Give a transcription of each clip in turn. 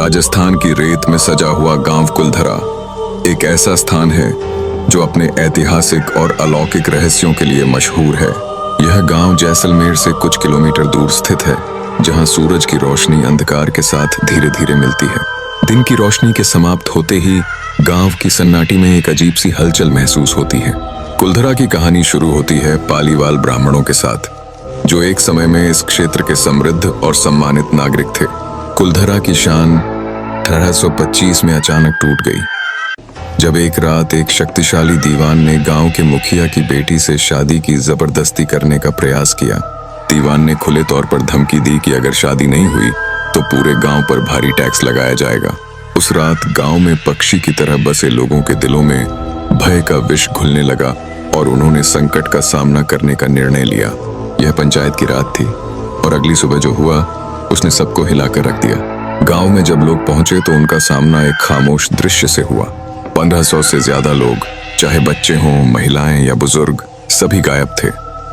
राजस्थान की रेत में सजा हुआ गांव कुलधरा एक ऐसा स्थान है जो अपने ऐतिहासिक और अलौकिक रहस्यों के लिए मशहूर है। यह गांव जैसलमेर से कुछ किलोमीटर दूर स्थित है, जहां सूरज की रोशनी अंधकार के साथ धीरे धीरे मिलती है। दिन की रोशनी के समाप्त होते ही गांव की सन्नाटी में एक अजीब सी हलचल महसूस होती है। कुलधरा की कहानी शुरू होती है पालीवाल ब्राह्मणों के साथ, जो एक समय में इस क्षेत्र के समृद्ध और सम्मानित नागरिक थे। कुलधरा की शान 1825 में अचानक टूट गई, जब एक रात एक शक्तिशाली दीवान ने गांव के मुखिया की बेटी से शादी की जबरदस्ती करने का प्रयास किया। दीवान ने खुले तौर पर धमकी दी कि अगर शादी नहीं हुई तो पूरे गांव पर भारी टैक्स लगाया जाएगा। उस रात गांव में पक्षी की तरह बसे लोगों के दिलों में भय का विष घुलने लगा और उन्होंने संकट का सामना करने का निर्णय लिया। यह पंचायत की रात थी और अगली सुबह जो हुआ उसने सबको हिलाकर रख दिया। गांव में जब लोग पहुंचे तो उनका सामना एक खामोश दृश्य से हुआ। 1500 से ज्यादा लोग, चाहे बच्चे हों, महिलाएं या बुजुर्ग, सभी गायब थे।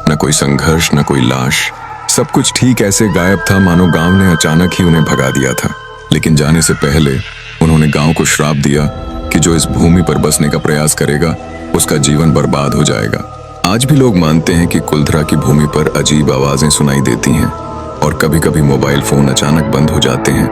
न कोई संघर्ष, न कोई लाश, सब कुछ ठीक ऐसे गायब था मानो गांव ने अचानक ही उन्हें भगा दिया था। लेकिन जाने से पहले उन्होंने गांव को श्राप दिया कि जो इस भूमि पर बसने का प्रयास करेगा उसका जीवन बर्बाद हो जाएगा। आज भी लोग मानते हैं कि कुलधरा की भूमि पर अजीब आवाजें सुनाई देती हैं और कभी कभी मोबाइल फोन अचानक बंद हो जाते हैं,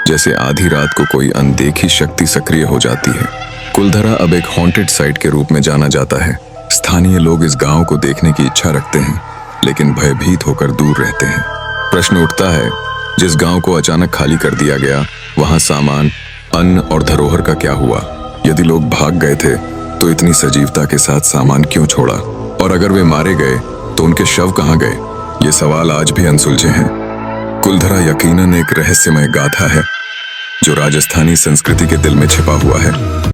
जैसे आधी रात को कोई अनदेखी शक्ति सक्रिय हो जाती है। कुलधरा अब एक हॉन्टेड साइट के रूप में जाना जाता है। स्थानीय लोग इस गांव को देखने की इच्छा रखते हैं, लेकिन भयभीत होकर दूर रहते हैं। प्रश्न उठता है, जिस गांव को अचानक खाली कर दिया गया, वहां सामान, अन्न और धरोहर का क्या हुआ? यदि लोग भाग गए थे तो इतनी सजीवता के साथ सामान क्यों छोड़ा? और अगर वे मारे गए तो उनके शव कहाँ गए? ये सवाल आज भी अनसुलझे हैं। कुलधरा यकीनन एक रहस्यमय गाथा है जो राजस्थानी संस्कृति के दिल में छिपा हुआ है।